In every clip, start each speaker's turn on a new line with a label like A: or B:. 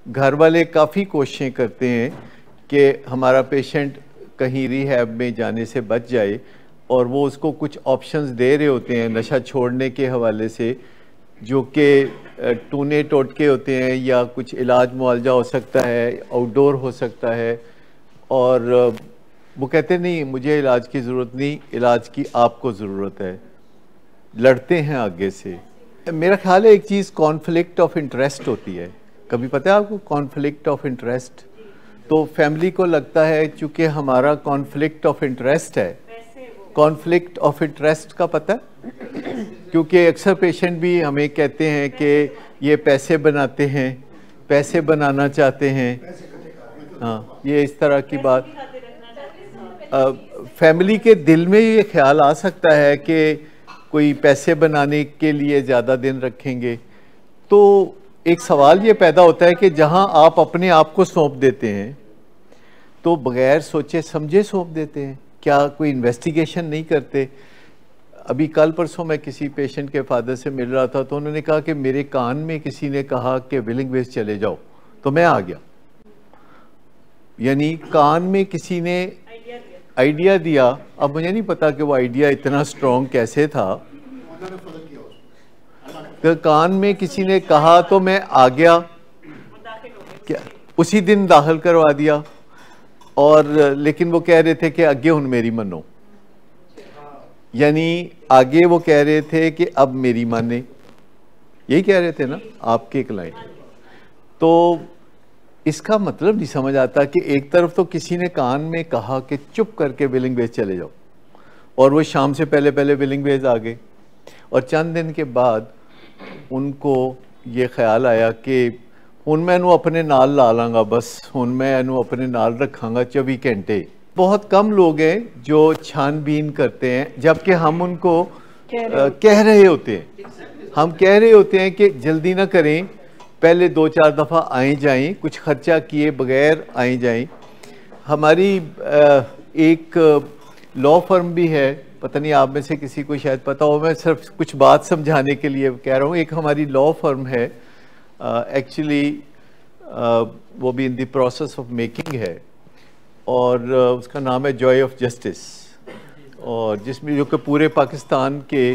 A: घर वाले काफ़ी कोशिशें करते हैं कि हमारा पेशेंट कहीं रिहैब में जाने से बच जाए, और वो उसको कुछ ऑप्शंस दे रहे होते हैं नशा छोड़ने के हवाले से, जो कि टूने टोटके होते हैं या कुछ इलाज मुआवजा हो सकता है, आउटडोर हो सकता है। और वो कहते नहीं मुझे इलाज की ज़रूरत नहीं, इलाज की आपको ज़रूरत है, लड़ते हैं आगे से। मेरा ख्याल है एक चीज़ कॉन्फ्लिक्ट ऑफ इंटरेस्ट होती है। कभी पता है आपको कॉन्फ्लिक्ट ऑफ इंटरेस्ट? तो फैमिली को लगता है चूँकि हमारा कॉन्फ्लिक्ट ऑफ इंटरेस्ट है, कॉन्फ्लिक्ट ऑफ इंटरेस्ट का पता है? क्योंकि अक्सर पेशेंट भी हमें कहते हैं कि ये पैसे बनाते हैं, पैसे बनाना चाहते हैं। हाँ, ये इस तरह की बात फैमिली के दिल में ये ख्याल आ सकता है कि कोई पैसे बनाने के लिए ज़्यादा दिन रखेंगे। तो एक सवाल ये पैदा होता है कि जहां आप अपने आप को सौंप देते हैं तो बगैर सोचे समझे सौंप देते हैं, क्या कोई इन्वेस्टिगेशन नहीं करते? अभी कल परसों मैं किसी पेशेंट के फादर से मिल रहा था तो उन्होंने कहा कि मेरे कान में किसी ने कहा कि विलिंग वेस्ट चले जाओ, तो मैं आ गया। यानी कान में किसी ने आइडिया दिया। अब मुझे नहीं पता कि वो आइडिया इतना स्ट्रॉन्ग कैसे था, तो कान में किसी ने कहा तो मैं आ गया, क्या उसी दिन दाखिल करवा दिया। और लेकिन वो कह रहे थे कि आगे हुन मेरी मनो, यानी आगे वो कह रहे थे कि अब मेरी माने, यही कह रहे थे ना आपके क्लाइंट। तो इसका मतलब नहीं समझ आता कि एक तरफ तो किसी ने कान में कहा कि चुप करके विलिंग वेज चले जाओ, और वो शाम से पहले पहले विलिंग वेज आ गए, और चंद दिन के बाद उनको ये ख्याल आया कि हुन मैं इनू अपने नाल ला लांगा, बस हुन मैं इनू अपने नाल रखांगा 24 घंटे। बहुत कम लोग हैं जो छानबीन करते हैं, जबकि हम उनको कह रहे होते हैं, हम कह रहे होते हैं कि जल्दी ना करें, पहले 2-4 दफ़ा आए जाएं, कुछ खर्चा किए बगैर आए जाएं। हमारी एक लॉ फर्म भी है, पता नहीं आप में से किसी को शायद पता हो, मैं सिर्फ कुछ बात समझाने के लिए कह रहा हूँ। एक हमारी लॉ फर्म है, एक्चुअली वो भी in the process of making है, और उसका नाम है जॉय ऑफ जस्टिस, और जिसमें जो कि पूरे पाकिस्तान के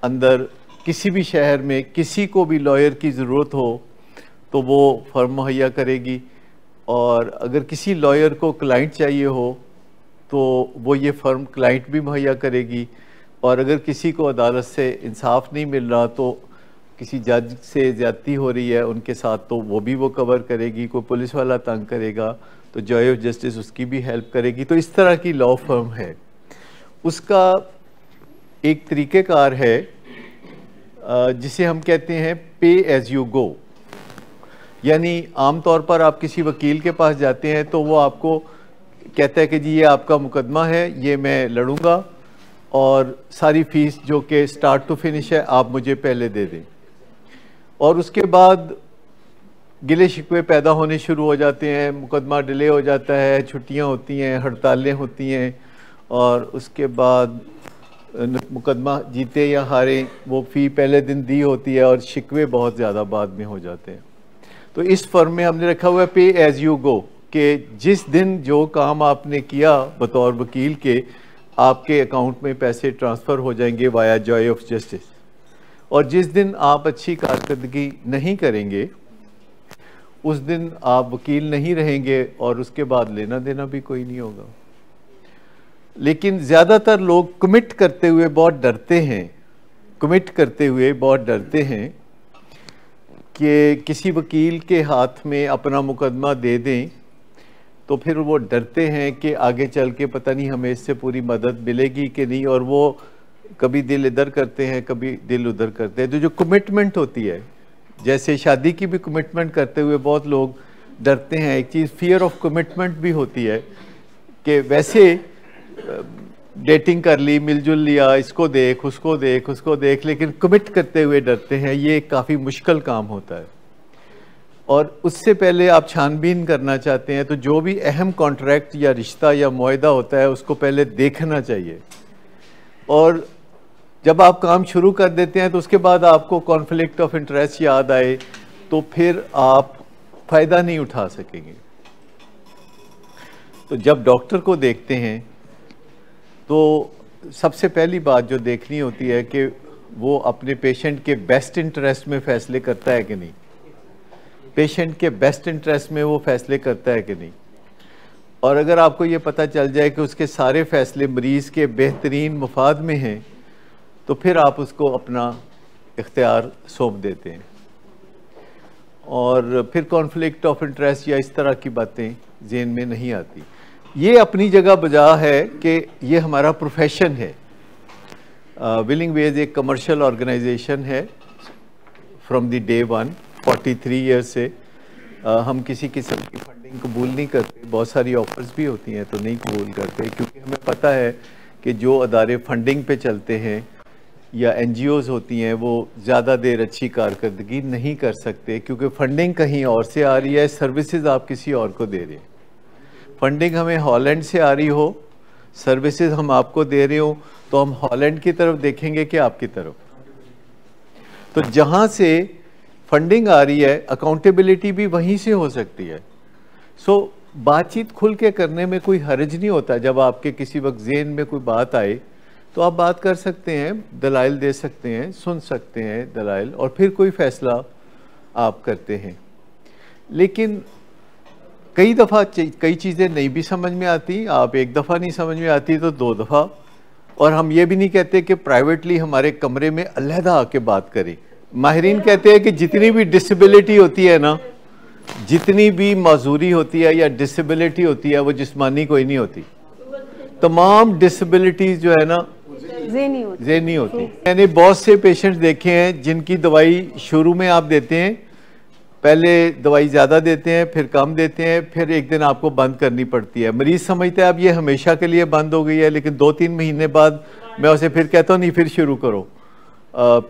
A: अंदर किसी भी शहर में किसी को भी लॉयर की ज़रूरत हो तो वो फर्म मुहैया करेगी, और अगर किसी लॉयर को क्लाइंट चाहिए हो तो वो ये फर्म क्लाइंट भी मुहैया करेगी, और अगर किसी को अदालत से इंसाफ नहीं मिल रहा, तो किसी जज से ज़्यादती हो रही है उनके साथ, तो वो भी वो कवर करेगी। कोई पुलिस वाला तंग करेगा तो जॉय ऑफ जस्टिस उसकी भी हेल्प करेगी। तो इस तरह की लॉ फर्म है। उसका एक तरीक़ेकार है जिसे हम कहते हैं पे एज यू गो, यानी आमतौर पर आप किसी वकील के पास जाते हैं तो वो आपको कहता है कि जी ये आपका मुकदमा है, ये मैं लड़ूंगा, और सारी फीस जो कि स्टार्ट टू फिनिश है आप मुझे पहले दे दें। और उसके बाद गिले शिकवे पैदा होने शुरू हो जाते हैं, मुकदमा डिले हो जाता है, छुट्टियां होती हैं, हड़तालें होती हैं, और उसके बाद मुकदमा जीते या हारे वो फ़ी पहले दिन दी होती है, और शिकवे बहुत ज़्यादा बाद में हो जाते हैं। तो इस फर्म में हमने रखा हुआ है पे एज यू गो, कि जिस दिन जो काम आपने किया बतौर वकील के, आपके अकाउंट में पैसे ट्रांसफ़र हो जाएंगे वाया जॉय ऑफ जस्टिस, और जिस दिन आप अच्छी कारकर्दगी नहीं करेंगे उस दिन आप वकील नहीं रहेंगे, और उसके बाद लेना देना भी कोई नहीं होगा। लेकिन ज़्यादातर लोग कमिट करते हुए बहुत डरते हैं, कमिट करते हुए बहुत डरते हैं कि किसी वकील के हाथ में अपना मुकदमा दे दें, तो फिर वो डरते हैं कि आगे चल के पता नहीं हमें इससे पूरी मदद मिलेगी कि नहीं, और वो कभी दिल इधर करते हैं कभी दिल उधर करते हैं। तो जो कमिटमेंट होती है, जैसे शादी की भी कमिटमेंट करते हुए बहुत लोग डरते हैं। एक चीज़ फियर ऑफ कमिटमेंट भी होती है कि वैसे डेटिंग कर ली, मिलजुल लिया, इसको देख उसको देख उसको देख, लेकिन कमिट करते हुए डरते हैं। ये काफ़ी मुश्किल काम होता है, और उससे पहले आप छानबीन करना चाहते हैं तो जो भी अहम कॉन्ट्रैक्ट या रिश्ता या मुआहदा होता है उसको पहले देखना चाहिए, और जब आप काम शुरू कर देते हैं तो उसके बाद आपको कॉन्फ्लिक्ट ऑफ इंटरेस्ट याद आए तो फिर आप फ़ायदा नहीं उठा सकेंगे। तो जब डॉक्टर को देखते हैं तो सबसे पहली बात जो देखनी होती है कि वो अपने पेशेंट के बेस्ट इंटरेस्ट में फ़ैसले करता है कि नहीं, पेशेंट के बेस्ट इंटरेस्ट में वो फ़ैसले करता है कि नहीं। और अगर आपको ये पता चल जाए कि उसके सारे फ़ैसले मरीज़ के बेहतरीन मुफाद में हैं तो फिर आप उसको अपना इख्तियार सौंप देते हैं और फिर कॉन्फ्लिक्ट ऑफ इंटरेस्ट या इस तरह की बातें ज़हन में नहीं आती। ये अपनी जगह बजा है कि ये हमारा प्रोफेशन है। विलिंग वेज एक कमर्शियल ऑर्गेनाइजेशन है from the day one. 43 years से हम किसी किस्म की फंडिंग कबूल नहीं करते। बहुत सारी ऑफर्स भी होती हैं तो नहीं कबूल करते, क्योंकि हमें पता है कि जो अदारे फंडिंग पे चलते हैं या NGOs होती हैं वो ज़्यादा देर अच्छी कारकर्दगी नहीं कर सकते, क्योंकि फंडिंग कहीं और से आ रही है, सर्विसेज आप किसी और को दे रहे हैं। फंडिंग हमें हॉलैंड से आ रही हो, सर्विसेज हम आपको दे रहे हो, तो हम हॉलैंड की तरफ देखेंगे कि आपकी तरफ। तो जहाँ से फंडिंग आ रही है अकाउंटेबिलिटी भी वहीं से हो सकती है। सो बातचीत खुल के करने में कोई हर्ज नहीं होता। जब आपके किसी वक्त ज़हन में कोई बात आए तो आप बात कर सकते हैं, दलाइल दे सकते हैं, सुन सकते हैं दलाइल, और फिर कोई फ़ैसला आप करते हैं। लेकिन कई दफ़ा कई चीज़ें नहीं भी समझ में आती। आप एक दफ़ा नहीं समझ में आती तो 2 दफ़ा। और हम ये भी नहीं कहते कि प्राइवेटली हमारे कमरे में अलहदा आके बात करें। माहिरीन कहते हैं कि जितनी भी डिसेबिलिटी होती है ना, जितनी भी माजूरी होती है या डिसेबिलिटी होती है, वो जिस्मानी कोई नहीं होती। तमाम डिसेबिलिटीज जो है ना ज़हनी होती। मैंने बहुत से पेशेंट देखे हैं जिनकी दवाई शुरू में आप देते हैं, पहले दवाई ज़्यादा देते हैं, फिर कम देते हैं, फिर एक दिन आपको बंद करनी पड़ती है। मरीज़ समझता है अब ये हमेशा के लिए बंद हो गई है, लेकिन 2-3 महीने बाद मैं उसे फिर कहता हूँ नहीं फिर शुरू करो।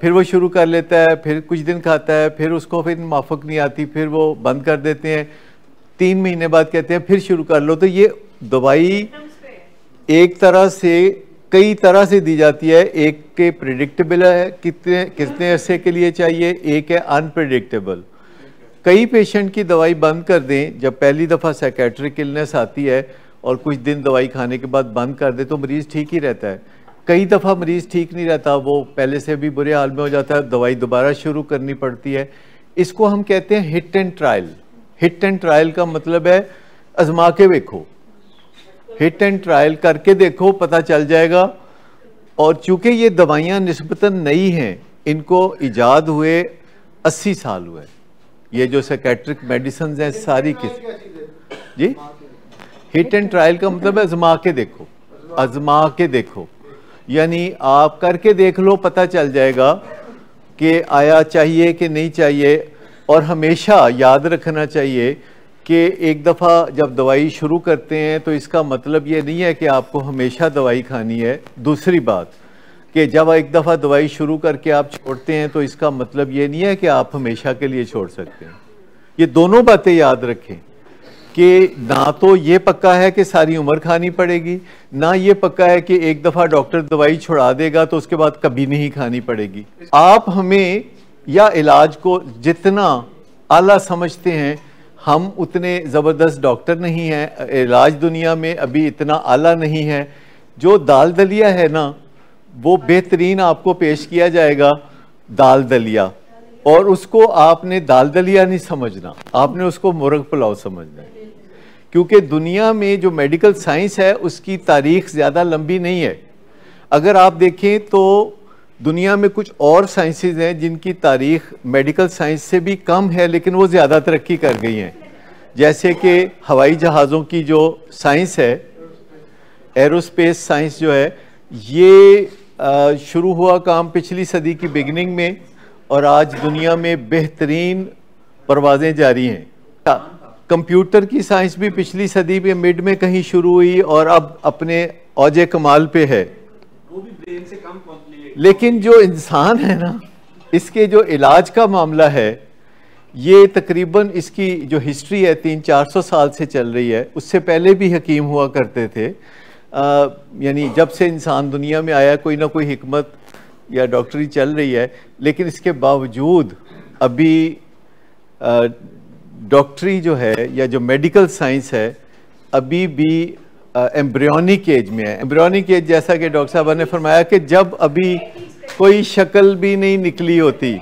A: फिर वो शुरू कर लेता है, फिर कुछ दिन खाता है, फिर उसको फिर माफक नहीं आती, फिर वो बंद कर देते हैं। 3 महीने बाद कहते हैं फिर शुरू कर लो। तो ये दवाई एक तरह से कई तरह से दी जाती है। एक के प्रिडिक्टेबल है, कितने अरसे के लिए चाहिए, एक है अनप्रिडिक्टेबल। कई पेशेंट की दवाई बंद कर दें, जब पहली दफ़ा साइकेट्रिक इलनेस आती है और कुछ दिन दवाई खाने के बाद बंद कर दे तो मरीज़ ठीक ही रहता है। कई दफ़ा मरीज़ ठीक नहीं रहता, वो पहले से भी बुरे हाल में हो जाता है, दवाई दोबारा शुरू करनी पड़ती है। इसको हम कहते हैं hit and trial. Hit and trial का मतलब है आजमा के देखो, हिट एंड ट्रायल करके देखो, पता चल जाएगा। और चूंकि ये दवाइयाँ निस्बतन नई हैं, इनको इजाद हुए 80 साल हुए। ये जो साइकेट्रिक मेडिसिन हैं सारी जी, हिट एंड ट्रायल का मतलब है आजमा के देखो, आजमा के देखो, यानी आप करके देख लो, पता चल जाएगा कि आया चाहिए कि नहीं चाहिए। और हमेशा याद रखना चाहिए कि एक दफ़ा जब दवाई शुरू करते हैं तो इसका मतलब ये नहीं है कि आपको हमेशा दवाई खानी है। दूसरी बात कि जब एक दफ़ा दवाई शुरू करके आप छोड़ते हैं तो इसका मतलब ये नहीं है कि आप हमेशा के लिए छोड़ सकते हैं। ये दोनों बातें याद रखें कि ना तो ये पक्का है कि सारी उम्र खानी पड़ेगी, ना ये पक्का है कि एक दफ़ा डॉक्टर दवाई छुड़ा देगा तो उसके बाद कभी नहीं खानी पड़ेगी। आप हमें या इलाज को जितना आला समझते हैं, हम उतने ज़बरदस्त डॉक्टर नहीं हैं। इलाज दुनिया में अभी इतना आला नहीं है। जो दाल दलिया है ना, वो बेहतरीन आपको पेश किया जाएगा, दाल दलिया, और उसको आपने दाल दलिया नहीं समझना, आपने उसको मुर्ग पुलाव समझना है। क्योंकि दुनिया में जो मेडिकल साइंस है उसकी तारीख ज़्यादा लंबी नहीं है। अगर आप देखें तो दुनिया में कुछ और साइंसेज हैं जिनकी तारीख मेडिकल साइंस से भी कम है, लेकिन वो ज़्यादा तरक्की कर गई हैं। जैसे कि हवाई जहाज़ों की जो साइंस है, एरोस्पेस साइंस जो है, ये शुरू हुआ काम पिछली सदी की बिगनिंग में, और आज दुनिया में बेहतरीन परवाज़ें जारी हैं। कंप्यूटर की साइंस भी पिछली सदी में मिड में कहीं शुरू हुई और अब अपने औजे कमाल पे है। वो भी ब्रेन से कम कॉम्प्लिकेटेड। लेकिन जो इंसान है ना, इसके जो इलाज का मामला है, ये तकरीबन इसकी जो हिस्ट्री है 300-400 साल से चल रही है। उससे पहले भी हकीम हुआ करते थे। यानी जब से इंसान दुनिया में आया कोई ना कोई हिकमत या डॉक्टरी चल रही है। लेकिन इसके बावजूद अभी डॉक्टरी जो है या जो मेडिकल साइंस है अभी भी एम्ब्रियोनिक एज में है। एम्ब्रियोनिक एज जैसा कि डॉक्टर साहब ने फरमाया कि जब अभी कोई शक्ल भी नहीं निकली होती,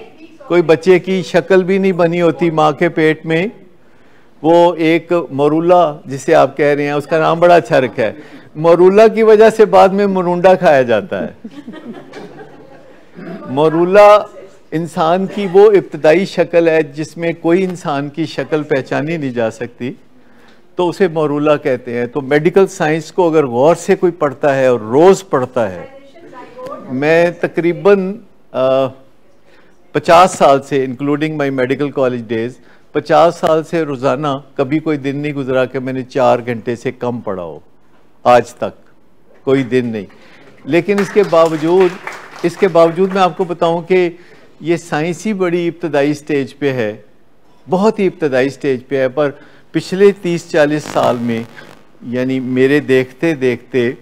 A: कोई बच्चे की शक्ल भी नहीं बनी होती माँ के पेट में, वो एक मोरूला जिसे आप कह रहे हैं, उसका नाम बड़ा अच्छा रखा है, मोरूला की वजह से बाद में मुरुंडा खाया जाता है। मोरूला इंसान की वो इब्तदाई शक्ल है जिसमें कोई इंसान की शक्ल पहचानी नहीं जा सकती, तो उसे मोरूला कहते हैं। तो मेडिकल साइंस को अगर गौर से कोई पढ़ता है और रोज़ पढ़ता है, मैं तकरीबन 50 साल से, including my medical college days, 50 साल से रोज़ाना कभी कोई दिन नहीं गुजरा कि मैंने 4 घंटे से कम पढ़ा हो, आज तक कोई दिन नहीं। लेकिन इसके बावजूद मैं आपको बताऊं कि ये साइंस ही बड़ी इब्तदाई स्टेज पे है, बहुत ही इब्तदाई स्टेज पे है, पर पिछले 30-40 साल में यानी मेरे देखते देखते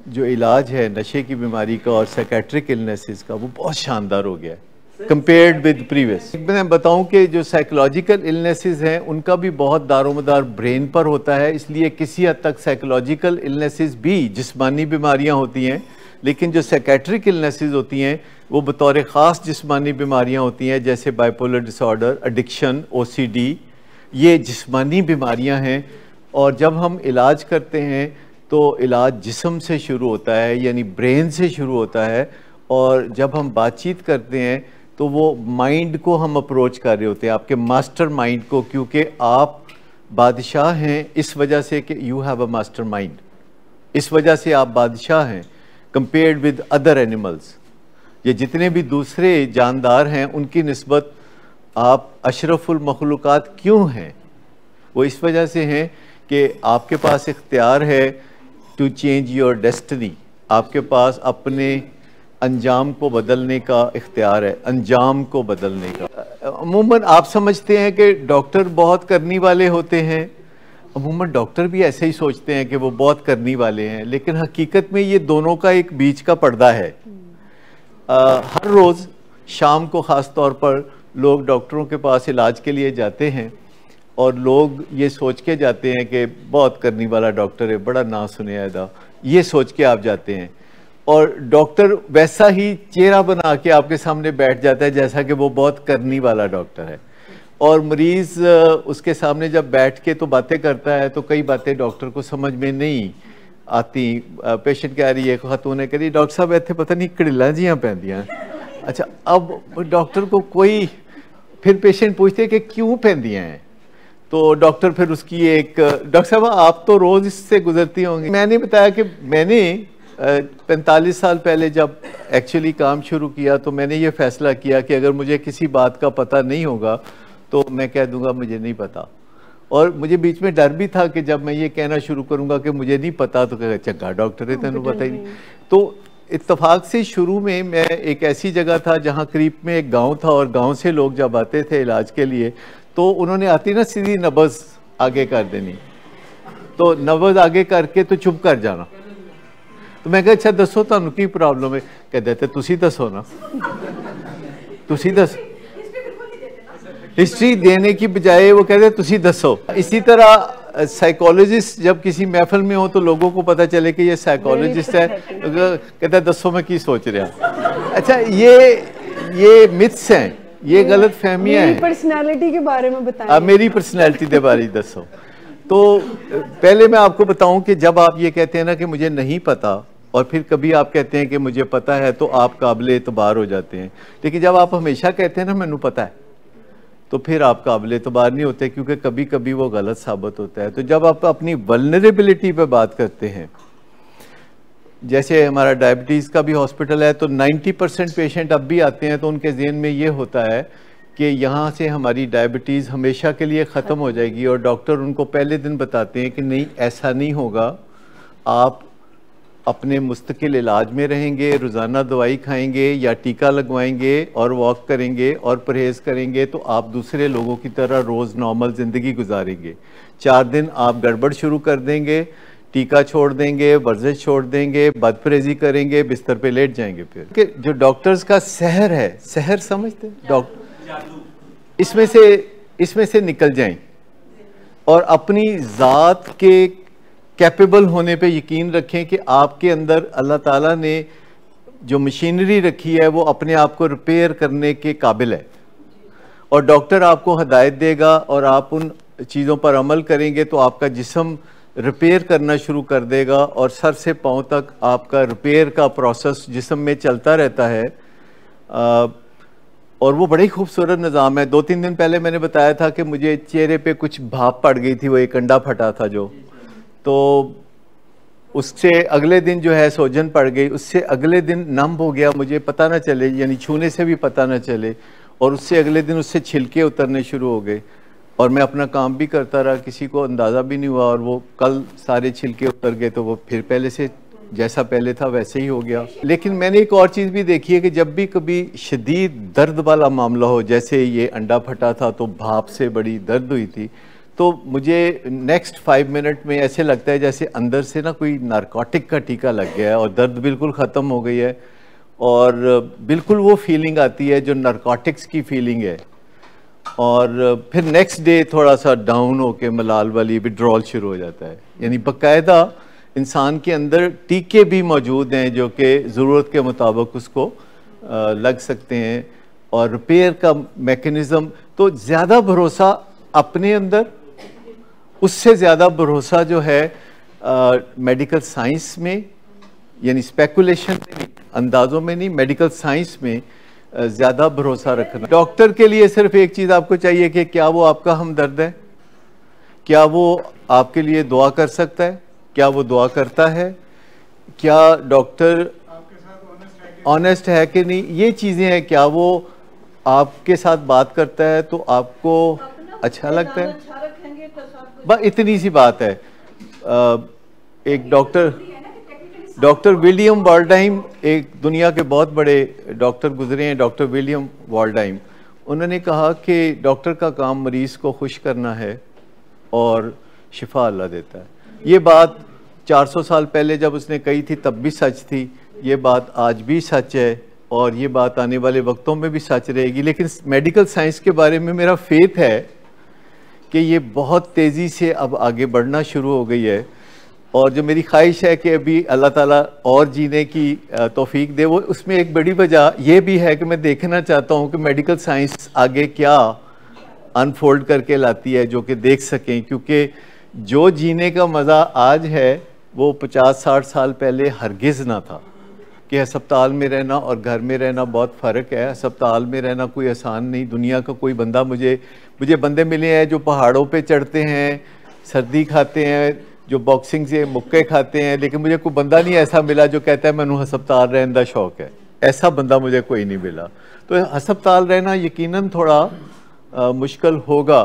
A: जो इलाज है नशे की बीमारी का और साइकेट्रिक इलनेसेस का, वो बहुत शानदार हो गया है कंपेयर्ड विद प्रीवियस। मैं बताऊं कि जो साइकोलॉजिकल इलनेसेस हैं उनका भी बहुत दारोमदार ब्रेन पर होता है, इसलिए किसी हद तक साइकोलॉजिकल इलनेसेस भी जिस्मानी बीमारियां होती हैं, लेकिन जो साइकेट्रिक इलनेसेस होती हैं वो बतौर ख़ास जिस्मानी बीमारियां होती हैं, जैसे बाइपोलर डिसऑर्डर, एडिक्शन, OCD, ये जिस्मानी बीमारियां हैं। और जब हम इलाज करते हैं तो इलाज जिस्म से शुरू होता है, यानी ब्रेन से शुरू होता है, और जब हम बातचीत करते हैं तो वो माइंड को हम अप्रोच कर रहे होते हैं, आपके मास्टर माइंड को, क्योंकि आप बादशाह हैं इस वजह से कि you have a master mind, इस वजह से आप बादशाह हैं कंपेयर्ड विद अदर एनिमल्स। ये जितने भी दूसरे जानदार हैं उनकी निस्बत आप अशरफुल मखलूक़ात क्यों हैं? वो इस वजह से हैं कि आपके पास इख्तियार है टू चेंज योर डेस्टिनी, आपके पास अपने अंजाम को बदलने का इख्तियार है, अंजाम को बदलने का। अमूमन आप समझते हैं कि डॉक्टर बहुत करने वाले होते हैं, अमूमन डॉक्टर भी ऐसे ही सोचते हैं कि वो बहुत करने वाले हैं, लेकिन हकीकत में ये दोनों का एक बीच का पर्दा है। हर रोज़ शाम को ख़ास तौर पर लोग डॉक्टरों के पास इलाज के लिए जाते हैं और लोग ये सोच के जाते हैं कि बहुत करने वाला डॉक्टर है, बड़ा ना सुनियादा, ये सोच के आप जाते हैं, और डॉक्टर वैसा ही चेहरा बना के आपके सामने बैठ जाता है जैसा कि वो बहुत करने वाला डॉक्टर है, और मरीज़ उसके सामने जब बैठ के तो बातें करता है तो कई बातें डॉक्टर को समझ में नहीं आती। पेशेंट कह रही है, खातून ने कह रही, डॉक्टर साहब इतने पता नहीं कड़िल्लां जियां पैंदियां। अच्छा, अब डॉक्टर को कोई, फिर पेशेंट पूछते कि क्यों पैंदियां हैं, तो डॉक्टर फिर उसकी एक, डॉक्टर साहब आप तो रोज़ इससे गुजरती होंगी। मैंने बताया कि मैंने 45 साल पहले जब एक्चुअली काम शुरू किया तो मैंने ये फ़ैसला किया कि अगर मुझे किसी बात का पता नहीं होगा तो मैं कह दूंगा मुझे नहीं पता, और मुझे बीच में डर भी था कि जब मैं ये कहना शुरू करूंगा कि मुझे नहीं पता तो कहेगा चंगा डॉक्टर है, तेनों पता ही नहीं। तो इत्तफाक से शुरू में मैं एक ऐसी जगह था जहाँ करीब में एक गाँव था, और गाँव से लोग जब आते थे इलाज के लिए तो उन्होंने आती ना सीधी नब्ज़ आगे कर देनी, तो नब्ज़ आगे करके तो चुप कर जाना। तो मैं कहा अच्छा दसो तुहानू की प्रॉब्लम है, कहते थे तुसी दसो ना, तुसी दस, हिस्ट्री देने की बजाय वो कहते तुसी दसो। इसी तरह साइकोलॉजिस्ट जब किसी महफिल में हो तो लोगों को पता चले कि ये साइकोलॉजिस्ट है, कहता है दसो मैं की सोच रहा। अच्छा, ये मिथ्स हैं, ये गलत फहमियां हैं।
B: पर्सनालिटी के बारे में बताएं।
A: मेरी पर्सनालिटी के बारे में दसो। तो पहले मैं आपको बताऊं कि जब आप ये कहते हैं ना कि मुझे नहीं पता, और फिर कभी आप कहते हैं कि मुझे पता है, तो आप काबिल एतबार हो जाते हैं। लेकिन जब आप हमेशा कहते हैं ना मैनू पता है, तो फिर आप काबिल एतबार नहीं होते, क्योंकि कभी कभी वो गलत साबित होता है। तो जब आप अपनी वल्नरेबिलिटी पे बात करते हैं, जैसे हमारा डायबिटीज़ का भी हॉस्पिटल है, तो 90% पेशेंट अब भी आते हैं तो उनके ज़हन में ये होता है कि यहाँ से हमारी डायबिटीज़ हमेशा के लिए ख़त्म हो जाएगी, और डॉक्टर उनको पहले दिन बताते हैं कि नहीं, ऐसा नहीं होगा, आप अपने मुस्तकिल इलाज में रहेंगे, रोज़ाना दवाई खाएंगे या टीका लगवाएंगे और वॉक करेंगे और परहेज़ करेंगे, तो आप दूसरे लोगों की तरह रोज़ नॉर्मल ज़िंदगी गुजारेंगे। 4 दिन आप गड़बड़ शुरू कर देंगे, टीका छोड़ देंगे, वर्जिश छोड़ देंगे, बदपरहेज़ी करेंगे, बिस्तर पे लेट जाएंगे। फिर कि जो डॉक्टर्स का सहर है, सहर समझते हैं डॉक्टर, इसमें से निकल जाएं और अपनी ज़ात के कैपेबल होने पे यकीन रखें कि आपके अंदर अल्लाह ताला ने जो मशीनरी रखी है वो अपने आप को रिपेयर करने के काबिल है, और डॉक्टर आपको हदायत देगा और आप उन चीज़ों पर अमल करेंगे तो आपका जिस्म रिपेयर करना शुरू कर देगा और सर से पाँव तक आपका रिपेयर का प्रोसेस जिस्म में चलता रहता है। और वो बड़ा ही खूबसूरत निज़ाम है। 2-3 दिन पहले मैंने बताया था कि मुझे चेहरे पे कुछ भाप पड़ गई थी, वो एक अंडा फटा था जो, तो उससे अगले दिन जो है सोजन पड़ गई, उससे अगले दिन नम हो गया, मुझे पता ना चले, यानी छूने से भी पता ना चले, और उससे अगले दिन उससे छिलके उतरने शुरू हो गए और मैं अपना काम भी करता रहा, किसी को अंदाज़ा भी नहीं हुआ, और वो कल सारे छिलके उतर गए तो वो फिर पहले से जैसा पहले था वैसे ही हो गया। लेकिन मैंने एक और चीज़ भी देखी है कि जब भी कभी शदीद दर्द वाला मामला हो, जैसे ये अंडा फटा था तो भाप से बड़ी दर्द हुई थी, तो मुझे नेक्स्ट 5 मिनट में ऐसे लगता है जैसे अंदर से ना कोई नारकोटिक का टीका लग गया है और दर्द बिल्कुल ख़त्म हो गई है, और बिल्कुल वो फीलिंग आती है जो नारकोटिक्स की फीलिंग है। और फिर नेक्स्ट डे थोड़ा सा डाउन होके मलाल वाली विड्रॉल शुरू हो जाता है। यानी बाकायदा इंसान के अंदर टीके भी मौजूद हैं जो कि ज़रूरत के मुताबिक उसको लग सकते हैं, और रिपेयर का मैकेनिज़्म। तो ज़्यादा भरोसा अपने अंदर, उससे ज़्यादा भरोसा जो है मेडिकल साइंस में, यानी स्पेकुलेशन में नहीं, अंदाज़ों में नहीं, मेडिकल साइंस में ज़्यादा भरोसा रखना। डॉक्टर के लिए सिर्फ एक चीज़ आपको चाहिए कि क्या वो आपका हमदर्द है, क्या वो आपके लिए दुआ कर सकता है, क्या वो दुआ करता है, क्या डॉक्टर ऑनेस्ट है कि नहीं, ये चीज़ें हैं, क्या वो आपके साथ बात करता है तो आपको अच्छा लगता है, बस इतनी सी बात है। एक डॉक्टर विलियम वाल्डाइम, एक दुनिया के बहुत बड़े डॉक्टर गुजरे हैं, डॉक्टर विलियम वाल्डाइम, उन्होंने कहा कि डॉक्टर का काम मरीज़ को खुश करना है और शिफा अल्लाह देता है। ये बात 400 साल पहले जब उसने कही थी तब भी सच थी, ये बात आज भी सच है, और ये बात आने वाले वक्तों में भी सच रहेगी। लेकिन मेडिकल साइंस के बारे में मेरा फेथ है कि ये बहुत तेज़ी से अब आगे बढ़ना शुरू हो गई है, और जो मेरी ख्वाहिश है कि अभी अल्लाह ताला और जीने की तौफीक दे, वो उसमें एक बड़ी वजह ये भी है कि मैं देखना चाहता हूँ कि मेडिकल साइंस आगे क्या अनफोल्ड करके लाती है जो कि देख सकें, क्योंकि जो जीने का मज़ा आज है वो 50-60 साल पहले हरगिज़ ना था। कि अस्पताल में रहना और घर में रहना बहुत फ़र्क है। अस्पताल में रहना कोई आसान नहीं, दुनिया का कोई बंदा, मुझे बंदे मिले हैं जो पहाड़ों पे चढ़ते हैं, सर्दी खाते हैं, जो बॉक्सिंग से मुक्के खाते हैं, लेकिन मुझे कोई बंदा नहीं ऐसा मिला जो कहता है मैनू हस्पताल रहने का शौक है। ऐसा बंदा मुझे कोई नहीं मिला। तो हस्पताल रहना यकीनन थोड़ा मुश्किल होगा।